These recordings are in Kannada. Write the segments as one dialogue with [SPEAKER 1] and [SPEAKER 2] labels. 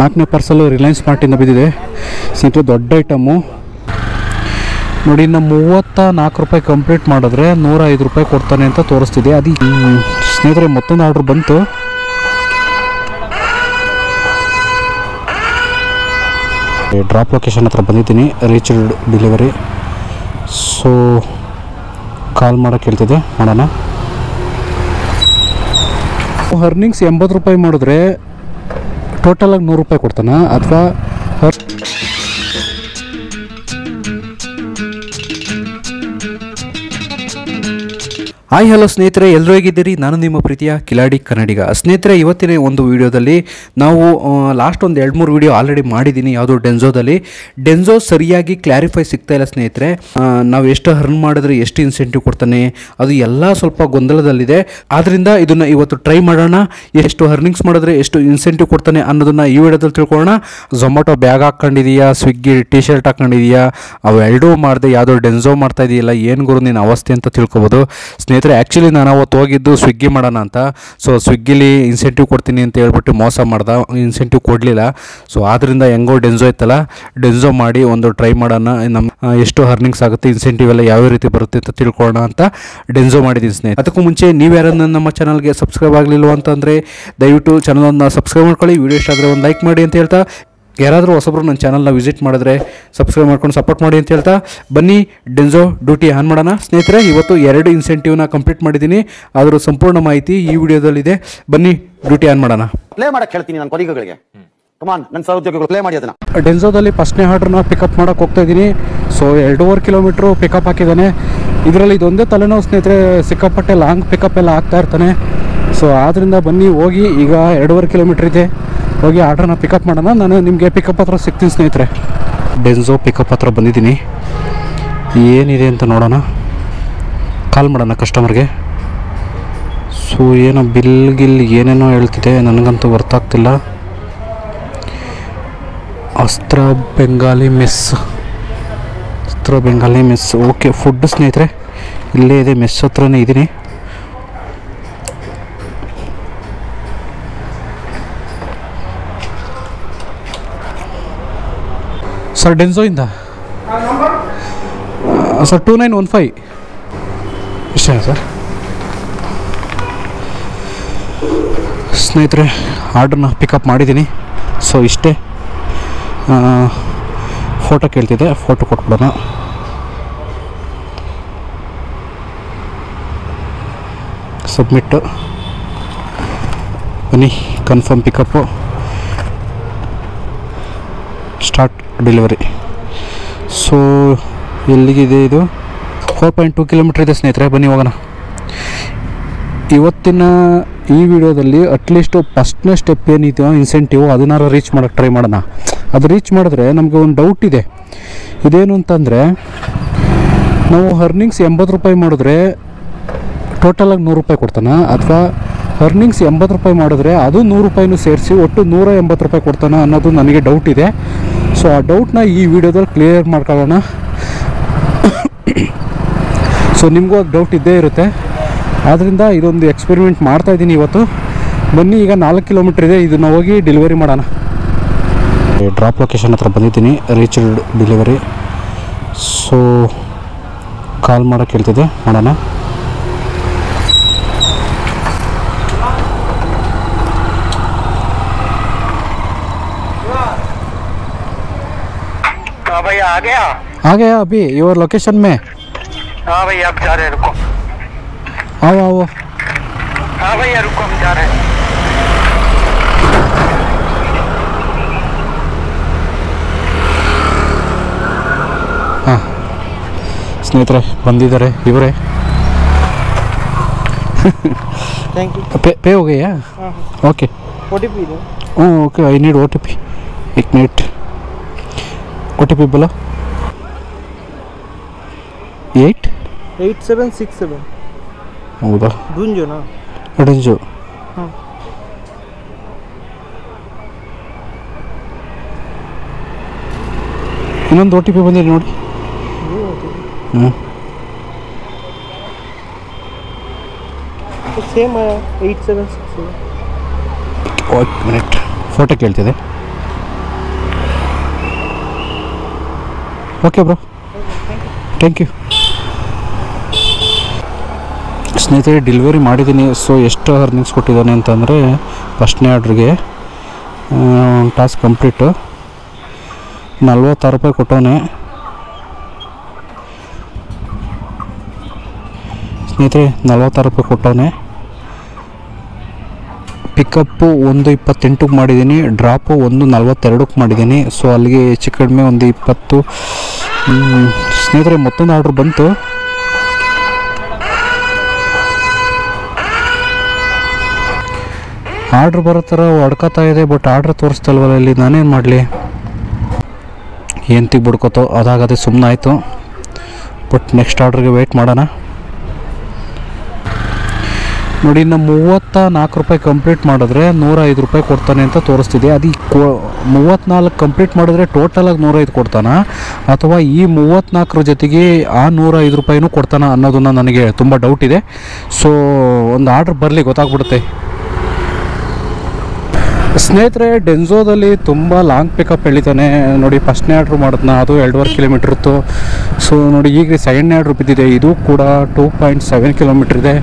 [SPEAKER 1] 4ನೇ ಪಾರ್ಸಲು ರಿಲಯನ್ಸ್ ಮಾರ್ಟಿಂದ ಬಿದ್ದಿದೆ ಸ್ನೇಹಿತರೆ. ದೊಡ್ಡ ಐಟಮು ನೋಡಿ. ಇನ್ನು 34 ರೂಪಾಯಿ ಕಂಪ್ಲೀಟ್ ಮಾಡಿದ್ರೆ 105 ರೂಪಾಯಿ ಕೊಡ್ತಾನೆ ಅಂತ ತೋರಿಸ್ತಿದೆ. ಅದು ಸ್ನೇಹಿತರೆ ಮತ್ತೊಂದು ಆರ್ಡ್ರ್ ಬಂತು. ಡ್ರಾಪ್ ಲೊಕೇಶನ್ ಹತ್ರ ಬಂದಿದ್ದೀನಿ, ರೀಚ್ ಡೆಲಿವರಿ. ಸೊ ಕಾಲ್ ಮಾಡೋಕ್ಕೆ ಹೇಳ್ತಿದ್ದೆ, ಮಾಡೋಣ. ಅರ್ನಿಂಗ್ಸ್ 80 ರೂಪಾಯಿ ಮಾಡಿದ್ರೆ ಟೋಟಲಾಗಿ 100 ರೂಪಾಯಿ ಕೊಡ್ತಾನೆ ಅಥವಾ ಹಾಯ್ ಹಲೋ ಸ್ನೇಹಿತರೆ, ಎಲ್ಲರೂ ಹೇಗಿದ್ದೀರಿ? ನಾನು ನಿಮ್ಮ ಪ್ರೀತಿಯ ಕಿಲಾಡಿ ಕನ್ನಡಿಗ. ಸ್ನೇಹಿತರೆ, ಇವತ್ತಿನ ಒಂದು ವಿಡಿಯೋದಲ್ಲಿ ನಾವು ಲಾಸ್ಟ್ ಒಂದು 2-3 ವಿಡಿಯೋ ಆಲ್ರೆಡಿ ಮಾಡಿದ್ದೀನಿ. ಯಾವುದು ಡೆನ್ಝೋ ಸರಿಯಾಗಿ ಕ್ಲಾರಿಫೈ ಸಿಗ್ತಾ ಇಲ್ಲ ಸ್ನೇಹಿತರೆ. ನಾವು ಎಷ್ಟು ಅರ್ನ್ ಮಾಡಿದ್ರೆ ಎಷ್ಟು ಇನ್ಸೆಂಟಿವ್ ಕೊಡ್ತಾನೆ ಅದು ಎಲ್ಲ ಸ್ವಲ್ಪ ಗೊಂದಲದಲ್ಲಿದೆ. ಆದ್ದರಿಂದ ಇದನ್ನು ಇವತ್ತು ಟ್ರೈ ಮಾಡೋಣ. ಎಷ್ಟು ಅರ್ನಿಂಗ್ಸ್ ಮಾಡಿದ್ರೆ ಎಷ್ಟು ಇನ್ಸೆಂಟಿವ್ ಕೊಡ್ತಾನೆ ಅನ್ನೋದನ್ನು ಈ ವಿಡಿಯೋದಲ್ಲಿ ತಿಳ್ಕೊಳ್ಳೋಣ. ಝೊಮ್ಯಾಟೊ ಬ್ಯಾಗ್ ಹಾಕ್ಕೊಂಡಿದೀಯಾ, ಸ್ವಿಗ್ಗಿ ಟೀ ಶರ್ಟ್ ಹಾಕ್ಕೊಂಡಿದೀಯಾ, ಅವೆರಡೂ ಮಾಡಿದೆ ಯಾವುದೋ ಡೆನ್ಝೋ ಮಾಡ್ತಾ ಇದೆಯಲ್ಲ, ಏನು ಗುರು ನಿನ್ನ ಅವಸ್ಥೆ ಅಂತ ತಿಳ್ಕೊಬೋದು ಸ್ನೇಹಿತರೆ. ಆ್ಯಕ್ಚುಲಿ ನಾನು ಅವತ್ತು ಹೋಗಿದ್ದು ಸ್ವಿಗ್ಗಿ ಮಾಡೋಣ ಅಂತ. ಸೊ ಸ್ವಿಗ್ಗಿಲಿ ಇನ್ಸೆಂಟಿವ್ ಕೊಡ್ತೀನಿ ಅಂತ ಹೇಳ್ಬಿಟ್ಟು ಮೋಸ ಮಾಡ್ದೆ, ಇನ್ಸೆಂಟಿವ್ ಕೊಡಲಿಲ್ಲ. ಸೊ ಆದ್ದರಿಂದ ಹೆಂಗೋ ಡೆನ್ಝೋ ಇತ್ತಲ್ಲ, ಡೆನ್ಝೋ ಮಾಡಿ ಒಂದು ಟ್ರೈ ಮಾಡೋಣ. ನಮ್ಮ ಎಷ್ಟು ಅರ್ನಿಂಗ್ಸ್ ಆಗುತ್ತೆ, ಇನ್ಸೆಂಟಿವ್ ಎಲ್ಲ ಯಾವ ರೀತಿ ಬರುತ್ತೆ ಅಂತ ತಿಳ್ಕೊಳ್ಳೋಣ ಅಂತ ಡೆನ್ಝೋ ಮಾಡಿದ್ದೀನಿ ಸ್ನೇಹಿತರೆ. ಅದಕ್ಕೂ ಮುಂಚೆ ನೀವು ಯಾರನ್ನ ನಮ್ಮ ಚಾನಲ್ಗೆ ಸಬ್ಸ್ಕ್ರೈಬ್ ಆಗಲಿಲ್ಲ ಅಂತಂದರೆ ದಯವಿಟ್ಟು ಚಾನಲನ್ನು ಸಬ್ಸ್ಕ್ರೈಬ್ ಮಾಡ್ಕೊಳ್ಳಿ. ವಿಡಿಯೋ ಇಷ್ಟ ಆದರೆ ಒಂದು ಲೈಕ್ ಮಾಡಿ ಅಂತ ಹೇಳ್ತಾ, ಯಾರಾದರೂ ಹೊಸಬ್ರು ನನ್ನ ಚಾನಲ್ನ ವಿಸಿಟ್ ಮಾಡಿದ್ರೆ ಸಬ್ಸ್ಕ್ರೈಬ್ ಮಾಡ್ಕೊಂಡು ಸಪೋರ್ಟ್ ಮಾಡಿ ಅಂತ ಹೇಳ್ತಾ, ಬನ್ನಿ ಡೆನ್ಝೋ ಡ್ಯೂಟಿ ಆನ್ ಮಾಡೋಣ ಸ್ನೇಹಿತರೆ. ಇವತ್ತು 2 ಇನ್ಸೆಂಟಿವ್ನ ಕಂಪ್ಲೀಟ್ ಮಾಡಿದ್ದೀನಿ, ಅದರ ಸಂಪೂರ್ಣ ಮಾಹಿತಿ ಈ ವಿಡಿಯೋದಲ್ಲಿದೆ. ಬನ್ನಿ ಡ್ಯೂಟಿ ಆನ್ ಮಾಡೋಣ.
[SPEAKER 2] ಪ್ಲೇ ಮಾಡಕ್ಕೆ ಹೇಳ್ತೀನಿ ನಾನು ಕೊಲಿಗಳಿಗೆ. ಕಮಾನ್ ನನ್ನ ಸಹೋದ್ಯೋಗಿಗಳು ಪ್ಲೇ ಮಾಡಿ ಅದನ್ನ.
[SPEAKER 1] ಡೆನ್ಝೋದಲ್ಲಿ ಫಸ್ಟ್ನೇ ಆರ್ಡ್ರನ್ನ ಪಿಕಪ್ ಮಾಡೋಕ್ಕೆ ಹೋಗ್ತಾ ಇದ್ದೀನಿ. ಸೊ 2.5 ಕಿಲೋಮೀಟ್ರು ಪಿಕಪ್ ಹಾಕಿದ್ದಾನೆ. ಇದರಲ್ಲಿ ಇದೊಂದೇ ತಲೆನೋವು ಸ್ನೇಹಿತರೆ, ಸಿಕ್ಕಾಪಟ್ಟೆ ಲಾಂಗ್ ಪಿಕಪ್ ಎಲ್ಲ ಆಗ್ತಾ ಇರ್ತಾನೆ. ಸೊ ಆದ್ದರಿಂದ ಬನ್ನಿ ಹೋಗಿ, ಈಗ 2.5 ಕಿಲೋಮೀಟ್ರ್ ಇದೆ, ಹೋಗಿ ಆರ್ಡ್ರನ್ನ ಪಿಕಪ್ ಮಾಡೋಣ. ನಾನು ನಿಮಗೆ ಪಿಕಪ್ ಹತ್ರ ಸಿಗ್ತೀನಿ ಸ್ನೇಹಿತರೆ. ಡೆನ್ಝೋ ಪಿಕಪ್ ಹತ್ರ ಬಂದಿದ್ದೀನಿ, ಏನಿದೆ ಅಂತ ನೋಡೋಣ. ಕಾಲ್ ಮಾಡೋಣ ಕಸ್ಟಮರ್ಗೆ. ಸೊ ಏನೋ ಬಿಲ್ ಏನೇನೋ ಹೇಳ್ತಿದೆ, ನನಗಂತೂ ಗೊತ್ತಾಗ್ತಿಲ್ಲ. ಅಸ್ತ್ರ ಬೆಂಗಾಲಿ ಮೆಸ್. ಓಕೆ, ಫುಡ್ ಸ್ನೇಹಿತರೆ ಇಲ್ಲೇ ಇದೆ, ಮೆಸ್ ಹತ್ರನೇ ಇದ್ದೀನಿ. ಸರ್ ಡೆನ್ಝೋಯಿಂದ ಸರ್ 2915 ಇಷ್ಟೇ ಸರ್. ಸ್ನೇಹಿತರೆ ಆರ್ಡ್ರನ್ನ ಪಿಕಪ್ ಮಾಡಿದ್ದೀನಿ. ಸೊ ಇಷ್ಟೇ, ಫೋಟೋ ಕೇಳ್ತಿದ್ದೆ, ಫೋಟೋ ಕೊಟ್ಬಿಡೋಣ. ಸಬ್ಮಿಟ್ಟು. ಬನ್ನಿ, confirm pickup, start delivery. So ಎಲ್ಲಿಗಿದೆ ಇದು? 4.2 ಕಿಲೋಮೀಟ್ರ್ ಇದೆ ಸ್ನೇಹಿತರೆ. ಬನ್ನಿ ಹೋಗೋಣ. ಇವತ್ತಿನ ಈ ವಿಡಿಯೋದಲ್ಲಿ ಅಟ್ಲೀಸ್ಟು ಫಸ್ಟ್ನೇ ಸ್ಟೆಪ್ ಏನಿದೆಯೋ ಇನ್ಸೆಂಟಿವ್ ಅದನ್ನಾರು ರೀಚ್ ಮಾಡೋಕ್ಕೆ ಟ್ರೈ ಮಾಡೋಣ. ಅದು ರೀಚ್ ಮಾಡಿದ್ರೆ ನಮಗೆ ಒಂದು ಡೌಟ್ ಇದೆ. ಇದೇನು ಅಂತಂದರೆ, ನಾವು ಅರ್ನಿಂಗ್ಸ್ 80 ರೂಪಾಯಿ ಮಾಡಿದ್ರೆ ಟೋಟಲಾಗಿ 100 ರೂಪಾಯಿ ಕೊಡ್ತಾನೆ, ಅಥವಾ ಅರ್ನಿಂಗ್ಸ್ 80 ರೂಪಾಯಿ ಮಾಡಿದ್ರೆ ಅದು 100 ರೂಪಾಯಿನೂ ಸೇರಿಸಿ ಒಟ್ಟು 180 ರೂಪಾಯಿ ಕೊಡ್ತಾನೆ ಅನ್ನೋದು ನನಗೆ ಡೌಟ್ ಇದೆ. ಸೊ ಆ ಡೌಟ್ನ ಈ ವಿಡಿಯೋದಲ್ಲಿ ಕ್ಲಿಯರ್ ಮಾಡ್ಕೊಳ್ಳೋಣ. ಸೊ ನಿಮಗೂ ಅದು ಡೌಟ್ ಇದ್ದೇ ಇರುತ್ತೆ, ಆದ್ದರಿಂದ ಇದೊಂದು ಎಕ್ಸ್ಪೆರಿಮೆಂಟ್ ಮಾಡ್ತಾಯಿದ್ದೀನಿ ಇವತ್ತು. ಬನ್ನಿ, ಈಗ 4 ಕಿಲೋಮೀಟ್ರ್ ಇದೆ, ಇದನ್ನು ಹೋಗಿ ಡೆಲಿವರಿ ಮಾಡೋಣ. ಡ್ರಾಪ್ ಲೊಕೇಶನ್ ಹತ್ರ ಬಂದಿದ್ದೀನಿ, ರೀಚ್ ಡೆಲಿವರಿ. ಸೊ ಕಾಲ್ ಮಾಡೋಕ್ಕೆ ಹೇಳ್ತಿದ್ದೆ, ಮಾಡೋಣ.
[SPEAKER 3] भैया
[SPEAKER 1] आ गया अभी योर लोकेशन में.
[SPEAKER 3] हाँ भैया अब जा रहे हैं, रुको.
[SPEAKER 1] आओ.
[SPEAKER 3] हाँ भैया रुको, हम जा रहे हैं.
[SPEAKER 1] हाँ ಸ್ನೇಹಿತರೆ ಬಂದಿದ್ದಾರೆ ಇವರೇ.
[SPEAKER 4] Thank you.
[SPEAKER 1] पे हो गया? ओके.
[SPEAKER 4] OTP दो.
[SPEAKER 1] Okay, I need OTP. 1 minute. OTP बोलो.
[SPEAKER 4] 8767.
[SPEAKER 1] ಹೌದಾ?
[SPEAKER 4] ಗುಂಜುನಾ?
[SPEAKER 1] ಅಡೆಂಜು.
[SPEAKER 4] ಹಾಂ.
[SPEAKER 1] ಇನ್ನೊಂದು OTP ಬಂದಿದೆ ನೋಡಿ. ಹಾಂ,
[SPEAKER 4] ಸೇಮ್ 8767.
[SPEAKER 1] 1 ಮಿನಿಟ್, ಫೋಟೋ ಕೇಳ್ತಿದೆ. Okay bro, thank you. ಸ್ನೇಹಿತರೆ ಡೆಲಿವರಿ ಮಾಡಿದ್ದೀನಿ. ಸೊ ಎಷ್ಟು ಅರ್ನಿಂಗ್ಸ್ ಕೊಟ್ಟಿದ್ದಾನೆ ಅಂತಂದರೆ ಫಸ್ಟ್ನೇ ಆರ್ಡ್ರಿಗೆ ಟಾಸ್ಕ್ ಕಂಪ್ಲೀಟು 46 ರೂಪಾಯಿ ಕೊಟ್ಟವನೆ. ಸ್ನೇಹಿತರೆ 46 ರೂಪಾಯಿ ಕೊಟ್ಟವನೆ. ಪಿಕಪ್ಪು 1:28ಕ್ಕೆ ಮಾಡಿದ್ದೀನಿ, ಡ್ರಾಪು 1:42ಕ್ಕೆ ಮಾಡಿದ್ದೀನಿ. ಸೊ ಅಲ್ಲಿಗೆ ಹೆಚ್ಚು ಕಡಿಮೆ 1:20. ಸ್ನೇಹಿತರೆ ಮತ್ತೊಂದು ಆರ್ಡ್ರ್ ಬಂತು. ಆರ್ಡ್ರ್ ಬರೋ ಥರ ಹೊಡ್ಕೋತಾ ಇದೆ, ಬಟ್ ಆರ್ಡ್ರ್ ತೋರಿಸ್ತಲ್ವಲ್ಲ ಇಲ್ಲಿ. ನಾನೇನು ಮಾಡಲಿ, ಏನು ಬಿಡ್ಕೋತೋ ಅದಾಗದೆ ಸುಮ್ಮನೆ ಆಯಿತು. ಬಟ್ ನೆಕ್ಸ್ಟ್ ಆರ್ಡ್ರಿಗೆ ವೆಯ್ಟ್ ಮಾಡೋಣ. ನೋಡಿ, ಇನ್ನು 34 ರೂಪಾಯಿ ಕಂಪ್ಲೀಟ್ ಮಾಡಿದ್ರೆ 105 ರೂಪಾಯಿ ಕೊಡ್ತಾನೆ ಅಂತ ತೋರಿಸ್ತಿದೆ. ಅದು 34 ಕಂಪ್ಲೀಟ್ ಮಾಡಿದ್ರೆ ಟೋಟಲಾಗಿ 105 ಕೊಡ್ತಾನ, ಅಥವಾ ಈ 34 ಜೊತೆಗೆ ಆ 105 ರೂಪಾಯಿನೂ ಕೊಡ್ತಾನ ಅನ್ನೋದನ್ನು ನನಗೆ ತುಂಬ ಡೌಟ್ ಇದೆ. ಸೊ ಒಂದು ಆರ್ಡ್ರ್ ಬರಲಿ, ಗೊತ್ತಾಗ್ಬಿಡುತ್ತೆ. ಸ್ನೇಹಿತರೆ ಡೆನ್ಝೋದಲ್ಲಿ ತುಂಬ ಲಾಂಗ್ ಪಿಕಪ್ ಎಳಿತಾನೆ. ನೋಡಿ, ಫಸ್ಟ್ನೇ ಆರ್ಡ್ರ್ ಮಾಡಿದ್ನ, ಅದು 2.5 ಕಿಲೋಮೀಟ್ರ್ ಇತ್ತು. ಸೊ ನೋಡಿ, ಈಗ ಸೆಕೆಂಡ್ನೇ ಆರ್ಡ್ರ್ ಬಿದ್ದಿದೆ, ಇದು ಕೂಡ 2.7 ಕಿಲೋಮೀಟ್ರ್ ಇದೆ.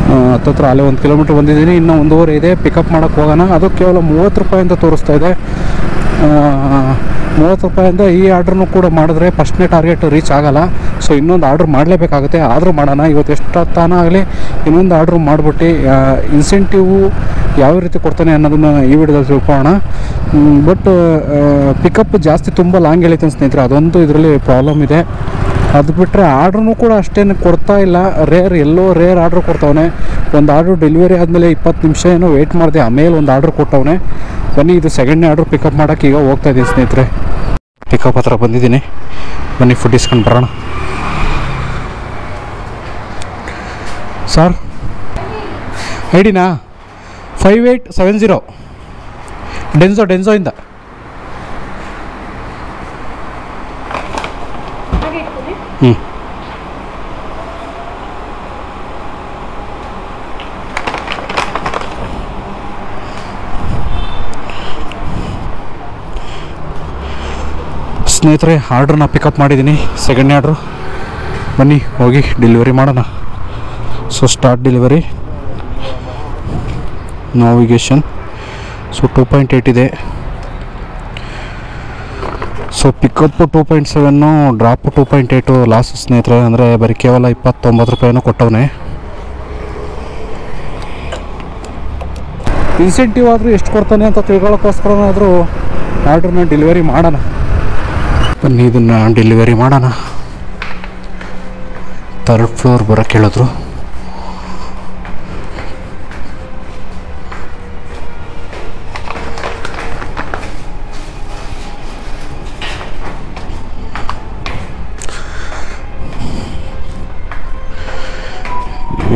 [SPEAKER 1] ಹತ್ತತ್ರ ಅಲ್ಲೇ 1 ಕಿಲೋಮೀಟ್ರ್ ಬಂದಿದ್ದೀನಿ, ಇನ್ನೂ 1.5 ಇದೆ. ಪಿಕಪ್ ಮಾಡೋಕ್ಕೆ ಹೋಗೋಣ. ಅದು ಕೇವಲ 30 ರೂಪಾಯಿ ಅಂತ ತೋರಿಸ್ತಾ ಇದೆ. 30 ರೂಪಾಯಿಂದ ಈ ಆರ್ಡ್ರನ್ನು ಕೂಡ ಮಾಡಿದ್ರೆ ಫಸ್ಟ್ನೇ ಟಾರ್ಗೆಟ್ ರೀಚ್ ಆಗೋಲ್ಲ. ಸೊ ಇನ್ನೊಂದು ಆರ್ಡ್ರ್ ಮಾಡಲೇಬೇಕಾಗುತ್ತೆ. ಆರ್ಡ್ರ್ ಮಾಡೋಣ, ಇವತ್ತು ಎಷ್ಟು ತಾನ ಆಗಲಿ ಇನ್ನೊಂದು ಆರ್ಡ್ರ್ ಮಾಡಿಬಿಟ್ಟು ಇನ್ಸೆಂಟಿವು ಯಾವ ರೀತಿ ಕೊಡ್ತಾನೆ ಅನ್ನೋದನ್ನು ಈ ವಿಡಿಯೋದಲ್ಲಿ ತಿಳ್ಕೊಳ್ಳೋಣ. ಬಟ್ ಪಿಕಪ್ ಜಾಸ್ತಿ ತುಂಬ ಲಾಂಗ್ ಎಳಿತಾನೆ ಸ್ನೇಹಿತರೆ, ಅದೊಂದು ಇದರಲ್ಲಿ ಪ್ರಾಬ್ಲಮ್ ಇದೆ. ಅದು ಬಿಟ್ಟರೆ ಆರ್ಡ್ರೂ ಕೂಡ ಅಷ್ಟೇನು ಕೊಡ್ತಾ ಇಲ್ಲ. ರೇರ್ ಆರ್ಡ್ರ್ ಕೊಡ್ತಾವನೆ. ಒಂದು ಆರ್ಡ್ರ್ ಡೆಲಿವರಿ ಆದಮೇಲೆ 20 ನಿಮಿಷ ಏನೋ ವೆಯ್ಟ್ ಮಾಡಿದೆ, ಆಮೇಲೆ ಒಂದು ಆರ್ಡ್ರ್ ಕೊಟ್ಟವನೆ. ಬನ್ನಿ, ಇದು ಸೆಕೆಂಡ್ನೇ ಆರ್ಡ್ರ್ ಪಿಕಪ್ ಮಾಡೋಕ್ಕೆ ಈಗ ಹೋಗ್ತಾ ಇದ್ದೀನಿ ಸ್ನೇಹಿತರೆ. ಪಿಕಪ್ ಹತ್ರ ಬಂದಿದ್ದೀನಿ, ಬನ್ನಿ ಫುಡ್ ಇಸ್ಕೊಂಡು ಬರೋಣ. ಸರ್ ಐಡಿನಾ 5870 ಡೆನ್ಝೋಯಿಂದ. ಸ್ನೇಹಿತರೆ ಆರ್ಡ್ರನ್ನ ಪಿಕಪ್ ಮಾಡಿದ್ದೀನಿ, ಸೆಕೆಂಡ್ನೇ ಆರ್ಡ್ರು. ಬನ್ನಿ ಹೋಗಿ ಡೆಲಿವರಿ ಮಾಡೋಣ. So start delivery, navigation. So 2.8 ಇದೆ. So pickup 2.7, drop 2.8. ಲಾಸ್ ಸ್ನೇಹಿತರೆ, ಅಂದರೆ ಬರೀ ಕೇವಲ 29 ರೂಪಾಯಿನೂ ಕೊಟ್ಟವನೆ. ಇನ್ಸೆಂಟಿವ್ ಆದರೂ ಎಷ್ಟು ಕೊಡ್ತಾನೆ ಅಂತ ತಿಳ್ಕೊಳ್ಳೋಕ್ಕೋಸ್ಕರನಾದರೂ ಆರ್ಡ್ರನ್ನ ಡೆಲಿವರಿ ಮಾಡೋಣ. ಬನ್ನಿ ಇದನ್ನು ಡೆಲಿವರಿ ಮಾಡೋಣ. 3rd ಫ್ಲೋರ್ ಬರೋಕ್ಕೆ ಹೇಳಿದ್ರು.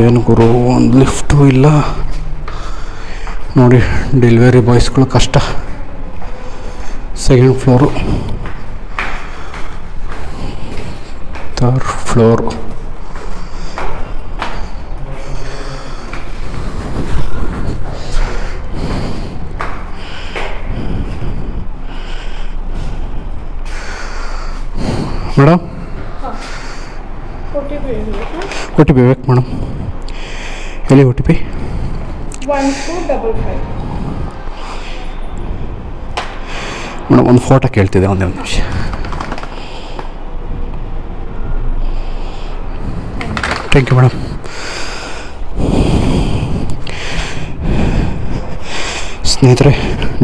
[SPEAKER 1] ಏನು ಗುರು, ಒಂದು ಲಿಫ್ಟು ಇಲ್ಲ ನೋಡಿ. ಡೆಲಿವರಿ ಬಾಯ್ಸ್ಗಳು ಕಷ್ಟ. 2nd floor, 3rd floor. Madam O T P ಬೇಕು ಮೇಡಮ್. ಎಲ್ಲಿ ಒ ಟಿ ಪಿ?
[SPEAKER 5] 1255.
[SPEAKER 1] ಮೇಡಮ್ ಒಂದು ಫೋಟೋ ಕೇಳ್ತಿದ್ದೆ, ಒಂದೇ ಒಂದು ನಿಮಿಷ. Thank you madam. ಸ್ನೇಹಿತರೆ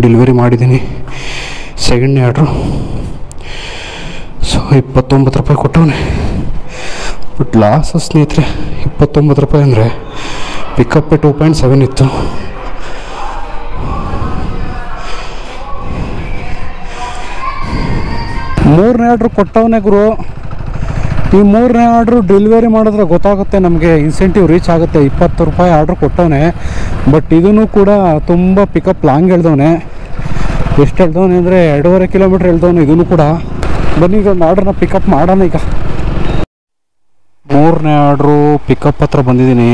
[SPEAKER 1] ಡೆಲಿವರಿ ಮಾಡಿದ್ದೀನಿ, ಸೆಕೆಂಡ್ನೇ ಆರ್ಡ್ರು. ಸೊ 29 ರೂಪಾಯಿ ಕೊಟ್ಟವನೆ. ಬಟ್ ಲಾಸ್ ಸ್ನೇಹಿತರೆ, 29 ರೂಪಾಯಿ ಅಂದರೆ ಪಿಕಪ್ 2.7 ಇತ್ತು. ಮೂರನೇ ಆರ್ಡ್ರು ಕೊಟ್ಟವನೇ ಗುರು. ಈ 3ನೇ ಆರ್ಡ್ರು ಡೆಲಿವರಿ ಮಾಡಿದ್ರೆ ಗೊತ್ತಾಗುತ್ತೆ ನಮಗೆ, ಇನ್ಸೆಂಟಿವ್ ರೀಚ್ ಆಗುತ್ತೆ. 20 ರೂಪಾಯಿ ಆರ್ಡ್ರ್ ಕೊಟ್ಟವನೆ. ಬಟ್ ಇದೂ ಕೂಡ ತುಂಬ ಪಿಕಪ್ ಲಾಂಗ್ ಹೇಳ್ದವನೆ. ಎಷ್ಟು ಹೇಳ್ದವನೆ ಅಂದರೆ 2.5 ಕಿಲೋಮೀಟ್ರ್ ಹೇಳ್ದವನು ಇದೂ ಕೂಡ. ಬನ್ನಿ ಇದೊಂದು ಆರ್ಡ್ರನ್ನ ಪಿಕಪ್ ಮಾಡೋಣ ಈಗ. 3ನೇ ಆರ್ಡ್ರು ಪಿಕಪ್ ಹತ್ರ ಬಂದಿದ್ದೀನಿ.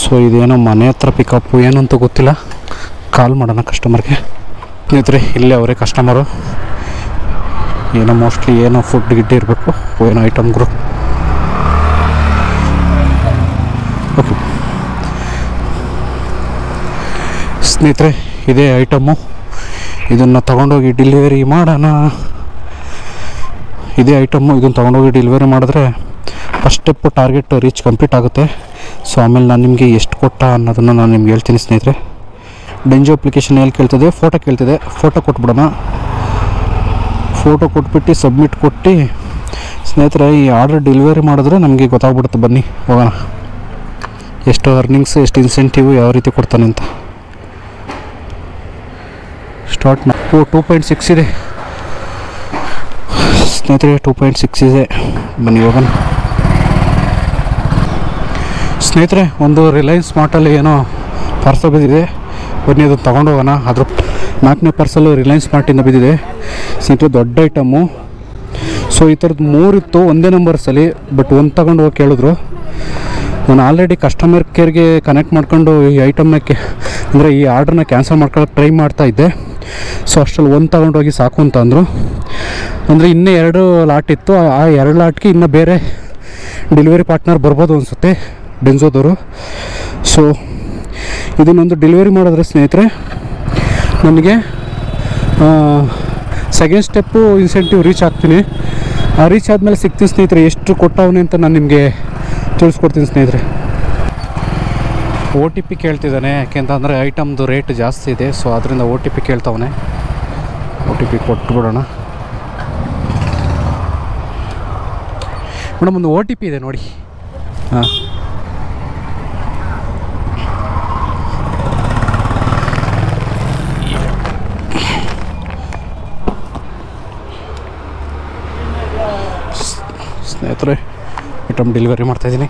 [SPEAKER 1] ಸೊ ಇದೇನೋ ಮನೆ ಹತ್ರ ಪಿಕಪ್ಪು ಏನಂತ ಗೊತ್ತಿಲ್ಲ. ಕಾಲ್ ಮಾಡೋಣ ಕಸ್ಟಮರ್ಗೆ. ಸ್ನೇಹಿತರೆ ಇಲ್ಲೇ ಅವರೇ ಕಸ್ಟಮರು. ಏನೋ ಮೋಸ್ಟ್ಲಿ ಏನೋ ಫುಡ್ ಗಿಡ್ಡೆ ಇರಬೇಕು, ಏನೋ ಐಟಮ್ಗಳು. ಓಕೆ ಸ್ನೇಹಿತರೆ, ಇದೇ ಐಟಮ್ಮು. ಇದನ್ನು ತಗೊಂಡೋಗಿ ಡೆಲಿವರಿ ಮಾಡೋಣ. ಇದೇ ಐಟಮ್ಮು, ಇದನ್ನು ತೊಗೊಂಡೋಗಿ ಡೆಲಿವರಿ ಮಾಡಿದ್ರೆ first step target reach complete ಆಗುತ್ತೆ. ಸೊ ಆಮೇಲೆ ನಾನು ನಿಮಗೆ ಎಷ್ಟು ಕೊಟ್ಟ ಅನ್ನೋದನ್ನು ನಾನು ನಿಮ್ಗೆ ಹೇಳ್ತೀನಿ ಸ್ನೇಹಿತರೆ. ಡೆಂಜೋ ಅಪ್ಲಿಕೇಶನ್ ಎಲ್ಲಿ ಕೇಳ್ತದೆ, ಫೋಟೋ ಕೇಳ್ತದೆ, ಫೋಟೋ ಕೊಟ್ಬಿಡೋಣ. ಫೋಟೋ ಕೊಟ್ಬಿಟ್ಟು ಸಬ್ಮಿಟ್ ಕೊಟ್ಟು ಸ್ನೇಹಿತರೆ ಈ ಆರ್ಡರ್ ಡೆಲಿವರಿ ಮಾಡಿದ್ರೆ ನಮಗೆ ಗೊತ್ತಾಗ್ಬಿಡುತ್ತೆ. ಬನ್ನಿ ಹೋಗೋಣ, ಎಷ್ಟು ಅರ್ನಿಂಗ್ಸ್, ಎಷ್ಟು ಇನ್ಸೆಂಟಿವ್, ಯಾವ ರೀತಿ ಕೊಡ್ತಾನೆ ಅಂತ. ಸ್ಟಾರ್ಟ್ 2.6 ಇದೆ ಸ್ನೇಹಿತರೆ, 2.6 ಇದೆ. ಬನ್ನಿ ಹೋಗೋಣ ಸ್ನೇಹಿತರೆ. ಒಂದು ರಿಲಯನ್ಸ್ ಸ್ಮಾರ್ಟಲ್ಲಿ ಏನೋ ಪಾರ್ಸಲ್ ಬಿದ್ದಿದೆ, ಬನ್ನಿ ಅದನ್ನು ತೊಗೊಂಡು ಹೋಗೋಣ. ಅದ್ರ 4ನೇ ಪಾರ್ಸಲು ರಿಲಯನ್ಸ್ ಸ್ಮಾರ್ಟಿಂದ ಬಿದ್ದಿದೆ ಸ್ನೇಹಿತರೆ, ದೊಡ್ಡ ಐಟಮ್ಮು. ಸೊ ಈ ಥರದ್ದು 3 ಇತ್ತು ಒಂದೇ ನಂಬರ್ಸಲ್ಲಿ, ಬಟ್ ಒಂದು ತಗೊಂಡು ಹೋಗಿ ಕೇಳಿದ್ರು. ನಾನು ಆಲ್ರೆಡಿ ಕಸ್ಟಮರ್ ಕೇರ್ಗೆ ಕನೆಕ್ಟ್ ಮಾಡ್ಕೊಂಡು ಈ ಐಟಮ್ನ ಅಂದರೆ ಈ ಆರ್ಡ್ರನ್ನ ಕ್ಯಾನ್ಸಲ್ ಮಾಡ್ಕೊಳ್ಳೋಕೆ ಟ್ರೈ ಮಾಡ್ತಾಯಿದ್ದೆ. ಸೊ ಅಷ್ಟರಲ್ಲಿ ಒಂದು ತಗೊಂಡೋಗಿ ಸಾಕು ಅಂತ ಅಂದರು. ಅಂದರೆ ಇನ್ನೂ 2 ಲಾಟ್ ಇತ್ತು, ಆ 2 ಲಾಟ್ಗೆ ಇನ್ನೂ ಬೇರೆ ಡೆಲಿವರಿ ಪಾರ್ಟ್ನರ್ ಬರ್ಬೋದು ಅನಿಸುತ್ತೆ, ಡೆನ್ಸೋದವರು. ಸೊ ಇದನ್ನೊಂದು ಡೆಲಿವರಿ ಮಾಡಿದ್ರೆ ಸ್ನೇಹಿತರೆ ನನಗೆ ಸೆಕೆಂಡ್ ಸ್ಟೆಪ್ಪು ಇನ್ಸೆಂಟಿವ್ ರೀಚ್ ಆಗ್ತೀನಿ. ಆ ರೀಚ್ ಆದಮೇಲೆ ಸಿಗ್ತೀನಿ ಸ್ನೇಹಿತರೆ. ಎಷ್ಟು ಕೊಟ್ಟವನೇ ಅಂತ ನಾನು ನಿಮಗೆ ತಿಳಿಸ್ಕೊಡ್ತೀನಿ ಸ್ನೇಹಿತರೆ. OTP ಕೇಳ್ತಿದ್ದಾನೆ, ಯಾಕೆಂತಂದರೆ ಐಟಮ್ದು ರೇಟ್ ಜಾಸ್ತಿ ಇದೆ. ಸೊ ಅದರಿಂದ OTP ಕೇಳ್ತವನೆ. OTP ಕೊಟ್ಬಿಡೋಣ ಮೇಡಮ್. ಒಂದು OTP ಇದೆ ನೋಡಿ. ಹಾಂ ಸ್ನೇಹಿತರೆ, ಐಟಮ್ ಡೆಲಿವರಿ ಮಾಡ್ತಾಯಿದ್ದೀನಿ.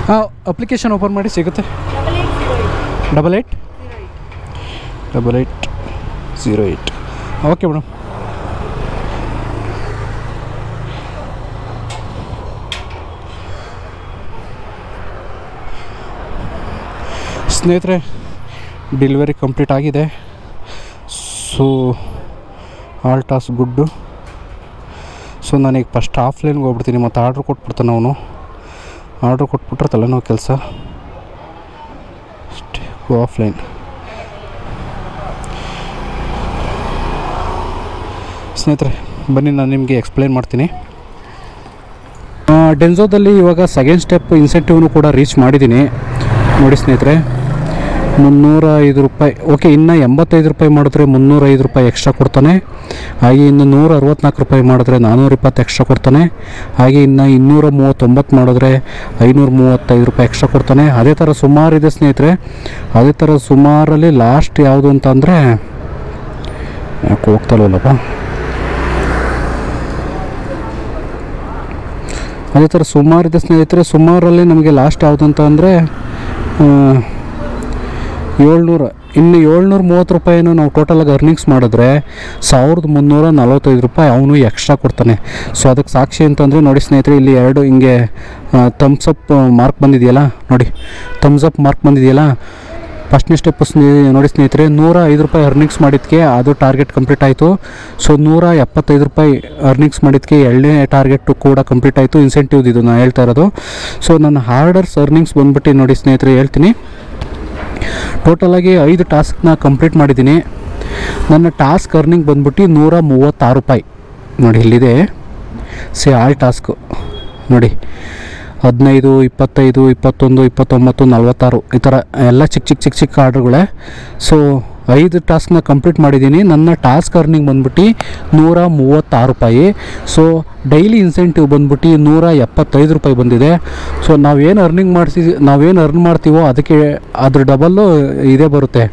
[SPEAKER 1] ಹಾಂ, ಅಪ್ಲಿಕೇಶನ್ ಓಪನ್ ಮಾಡಿ ಸಿಗುತ್ತೆ. 8808. Okay madam. ಸ್ನೇಹಿತರೆ, ಡೆಲಿವರಿ ಕಂಪ್ಲೀಟ್ ಆಗಿದೆ. ಸೊ ಆಲ್ ಟಾಸ್ ಗುಡ್ಡು. ಸೊ ನಾನೀಗ ಫಸ್ಟ್ ಆಫ್ಲೈನ್ಗೆ ಹೋಗ್ಬಿಡ್ತೀನಿ, ಮತ್ತು ಆರ್ಡ್ರ್ ಕೊಟ್ಬಿಡ್ತಾನೆ ಅವನು. ಆರ್ಡ್ರ್ ಕೊಟ್ಬಿಟ್ರೆ ತಲೆನೋವು ಕೆಲಸ. ಅಷ್ಟೇ, ಆಫ್ಲೈನ್. ಸ್ನೇಹಿತರೆ ಬನ್ನಿ, ನಾನು ನಿಮಗೆ ಎಕ್ಸ್ಪ್ಲೈನ್ ಮಾಡ್ತೀನಿ. ಡೆನ್ಸೋದಲ್ಲಿ ಇವಾಗ ಸೆಕೆಂಡ್ ಸ್ಟೆಪ್ ಇನ್ಸೆಂಟಿವ್ನು ಕೂಡ ರೀಚ್ ಮಾಡಿದ್ದೀನಿ ನೋಡಿ ಸ್ನೇಹಿತರೆ. 305 ರೂಪಾಯಿ. ಓಕೆ, ಇನ್ನು 85 ರೂಪಾಯಿ ಮಾಡಿದ್ರೆ 305 ರೂಪಾಯಿ ಎಕ್ಸ್ಟ್ರಾ ಕೊಡ್ತಾನೆ. ಹಾಗೆ ಇನ್ನು 164 ರೂಪಾಯಿ ಮಾಡಿದ್ರೆ 420 ಎಕ್ಸ್ಟ್ರಾ ಕೊಡ್ತಾನೆ. ಹಾಗೆ ಇನ್ನು 239 ಮಾಡಿದ್ರೆ 535 ರೂಪಾಯಿ ಎಕ್ಸ್ಟ್ರಾ ಕೊಡ್ತಾನೆ. ಅದೇ ಥರ ಸುಮಾರಿದೆ ಸ್ನೇಹಿತರೆ. ಅದೇ ಥರ ಸುಮಾರಲ್ಲಿ ಲಾಸ್ಟ್ ಯಾವುದು ಅಂತ ಅಂದರೆ ಯಾಕೆ ಹೋಗ್ತಲ್ವಲ್ಲಪ್ಪ. ಅದೇ ಥರ ಸುಮಾರಿದೆ ಸ್ನೇಹಿತರೆ. ಸುಮಾರಲ್ಲಿ ನಮಗೆ ಲಾಸ್ಟ್ ಯಾವುದು ಅಂತ ಅಂದರೆ 700. ಇನ್ನು 730 ರೂಪಾಯಿನೂ ನಾವು ಟೋಟಲಾಗಿ ಅರ್ನಿಂಗ್ಸ್ ಮಾಡಿದ್ರೆ 1345 ರೂಪಾಯಿ ಅವನು ಎಕ್ಸ್ಟ್ರಾ ಕೊಡ್ತಾನೆ. ಸೊ ಅದಕ್ಕೆ ಸಾಕ್ಷಿ ಅಂತಂದರೆ ನೋಡಿ ಸ್ನೇಹಿತರೆ, ಇಲ್ಲಿ 2 ಹಿಂಗೆ ಥಮ್ಸಪ್ ಮಾರ್ಕ್ ಬಂದಿದೆಯಲ್ಲ ನೋಡಿ, ಥಮ್ಸಪ್ ಮಾರ್ಕ್ ಬಂದಿದೆಯಲ್ಲ. ಫಸ್ಟ್ನೇ ಸ್ಟೆಪ್ಪು ನೋಡಿ ಸ್ನೇಹಿತರೆ, 105 ರೂಪಾಯಿ ಅರ್ನಿಂಗ್ಸ್ ಮಾಡಿದ್ದಕ್ಕೆ ಅದು ಟಾರ್ಗೆಟ್ ಕಂಪ್ಲೀಟ್ ಆಯಿತು. ಸೊ 175 ರೂಪಾಯಿ ಅರ್ನಿಂಗ್ಸ್ ಮಾಡಿದ್ದಕ್ಕೆ 2ನೇ ಟಾರ್ಗೆಟು ಕೂಡ ಕಂಪ್ಲೀಟ್ ಆಯಿತು. ಇನ್ಸೆಂಟಿವ್ ಇದು ನಾನು ಹೇಳ್ತಾ ಇರೋದು. ಸೊ ನನ್ನ ಆರ್ಡರ್ಸ್ ಅರ್ನಿಂಗ್ಸ್ ಬಂದುಬಿಟ್ಟು ನೋಡಿ ಸ್ನೇಹಿತರೆ ಹೇಳ್ತೀನಿ. ಟೋಟಲಾಗಿ 5 ಟಾಸ್ಕ್ನ ಕಂಪ್ಲೀಟ್ ಮಾಡಿದ್ದೀನಿ. ನನ್ನ ಟಾಸ್ಕ್ ಅರ್ನಿಂಗ್ ಬಂದ್ಬಿಟ್ಟು 136 ರೂಪಾಯಿ ನೋಡಿ, ಇಲ್ಲಿದೆ ಆಲ್ ಟಾಸ್ಕು ನೋಡಿ. 15, 25, 21, 29, 46 ಈ ಥರ ಎಲ್ಲ ಚಿಕ್ಕ ಆರ್ಡ್ರುಗಳೇ. ಸೊ 5 ಟಾಸ್ಕ್ನ ಕಂಪ್ಲೀಟ್ ಮಾಡಿದ್ದೀನಿ. ನನ್ನ ಟಾಸ್ಕ್ ಅರ್ನಿಂಗ್ ಬಂದ್ಬಿಟ್ಟು 136 ರೂಪಾಯಿ. ಸೊ ಡೈಲಿ ಇನ್ಸೆಂಟಿವ್ ಬಂದ್ಬಿಟ್ಟು 175 ರೂಪಾಯಿ ಬಂದಿದೆ. ಸೊ ನಾವೇನು ಅರ್ನ್ ಮಾಡ್ತೀವೋ ಅದಕ್ಕೆ ಅದ್ರ ಡಬಲ್ಲು ಇದೇ ಬರುತ್ತೆ.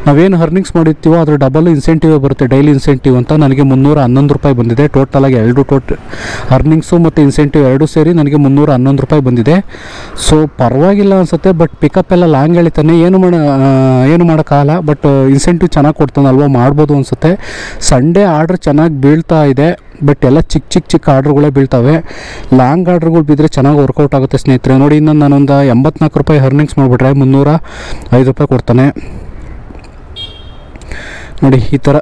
[SPEAKER 1] ನಾವೇನು ಅರ್ನಿಂಗ್ಸ್ ಮಾಡಿರ್ತೀವೋ ಅದ್ರ ಡಬಲ್ ಇನ್ಸೆಂಟಿವೇ ಬರುತ್ತೆ, ಡೈಲಿ ಇನ್ಸೆಂಟಿವ್ ಅಂತ. ನನಗೆ 311 ರೂಪಾಯಿ ಬಂದಿದೆ. ಟೋಟಲಾಗಿ ಅರ್ನಿಂಗ್ಸು ಮತ್ತು ಇನ್ಸೆಂಟಿವ್ 2 ಸೇರಿ ನನಗೆ 311 ರೂಪಾಯಿ ಬಂದಿದೆ. ಸೊ ಪರವಾಗಿಲ್ಲ ಅನಿಸುತ್ತೆ. ಬಟ್ ಪಿಕಪ್ ಎಲ್ಲ ಲಾಂಗ್ ಎಳಿತಾನೆ, ಏನು ಮಾಡೋಕ್ಕಾಗಲ್ಲ. ಬಟ್ ಇನ್ಸೆಂಟಿವ್ ಚೆನ್ನಾಗಿ ಕೊಡ್ತಾನಲ್ವ, ಮಾಡ್ಬೋದು ಅನಿಸುತ್ತೆ. ಸಂಡೇ ಆರ್ಡ್ರ್ ಚೆನ್ನಾಗಿ ಬೀಳ್ತಾ ಇದೆ. ಬಟ್ ಎಲ್ಲ ಚಿಕ್ಕ ಆರ್ಡ್ರುಗಳೇ ಬೀಳ್ತವೆ. ಲಾಂಗ್ ಆರ್ಡ್ರುಗಳು ಬಿದ್ದರೆ ಚೆನ್ನಾಗಿ ವರ್ಕೌಟ್ ಆಗುತ್ತೆ ಸ್ನೇಹಿತರೆ. ನೋಡಿ, ಇನ್ನು ನಾನೊಂದು 84 ರೂಪಾಯಿ ಅರ್ನಿಂಗ್ಸ್ ಮಾಡಿಬಿಟ್ರೆ 305 ರೂಪಾಯಿ ಕೊಡ್ತಾನೆ. ನೋಡಿ ಈ ಥರ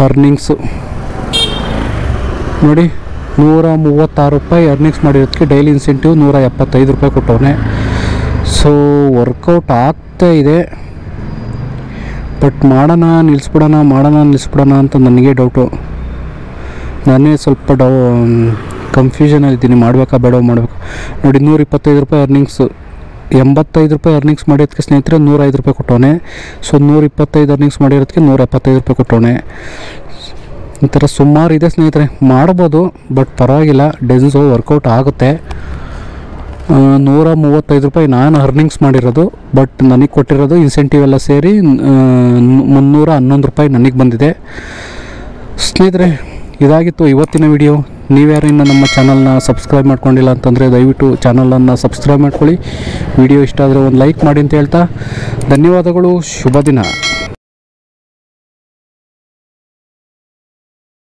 [SPEAKER 1] ಅರ್ನಿಂಗ್ಸು ನೋಡಿ 136 ರೂಪಾಯಿ ಅರ್ನಿಂಗ್ಸ್ ಮಾಡಿರೋದಕ್ಕೆ ಡೈಲಿ ಇನ್ಸೆಂಟಿವ್ 175 ರೂಪಾಯಿ ಕೊಟ್ಟವನೆ. ಸೊ ವರ್ಕೌಟ್ ಆಗ್ತಾ ಇದೆ, ಬಟ್ ಮಾಡೋಣ ನಿಲ್ಲಿಸ್ಬಿಡೋಣ ಅಂತ ನನಗೆ ಡೌಟು. ನಾನೇ ಸ್ವಲ್ಪ ಕನ್ಫ್ಯೂಷನಲ್ಲಿದ್ದೀನಿ, ಮಾಡಬೇಕಾ ಬೇಡ ಮಾಡಬೇಕು. ನೋಡಿ 125 ರೂಪಾಯಿ ಅರ್ನಿಂಗ್ಸು, 85 ರೂಪಾಯಿ ಅರ್ನಿಂಗ್ಸ್ ಮಾಡಿರೋದಕ್ಕೆ ಸ್ನೇಹಿತರೆ 105 ರೂಪಾಯಿ ಕೊಟ್ಟವನೆ. ಸೊ 125 ಅರ್ನಿಂಗ್ಸ್ ಮಾಡಿರೋದಕ್ಕೆ 175 ರೂಪಾಯಿ ಕೊಟ್ಟವನೆ. ಈ ಥರ ಸುಮಾರು ಇದೆ ಸ್ನೇಹಿತರೆ, ಮಾಡ್ಬೋದು, ಬಟ್ ಪರವಾಗಿಲ್ಲ. ಡೆನ್ಸೋ ವರ್ಕೌಟ್ ಆಗುತ್ತೆ. 135 ರೂಪಾಯಿ ನಾನು ಅರ್ನಿಂಗ್ಸ್ ಮಾಡಿರೋದು, ಬಟ್ ನನಗೆ ಕೊಟ್ಟಿರೋದು ಇನ್ಸೆಂಟಿವ್ ಎಲ್ಲ ಸೇರಿ 311 ರೂಪಾಯಿ ನನಗೆ ಬಂದಿದೆ. ಸ್ನೇಹಿತರೆ, ಇದಾಗಿತ್ತು ಇವತ್ತಿನ ವಿಡಿಯೋ. ನೀವ್ಯಾರು ಇನ್ನು ನಮ್ಮ ಚಾನಲ್ನ ಸಬ್ಸ್ಕ್ರೈಬ್ ಮಾಡ್ಕೊಂಡಿಲ್ಲ ಅಂತಂದರೆ ದಯವಿಟ್ಟು ಚಾನಲನ್ನು ಸಬ್ಸ್ಕ್ರೈಬ್ ಮಾಡ್ಕೊಳ್ಳಿ. ವಿಡಿಯೋ ಇಷ್ಟ ಆದರೆ ಒಂದು ಲೈಕ್ ಮಾಡಿ ಅಂತ ಹೇಳ್ತಾ ಧನ್ಯವಾದಗಳು. ಶುಭ ದಿನ.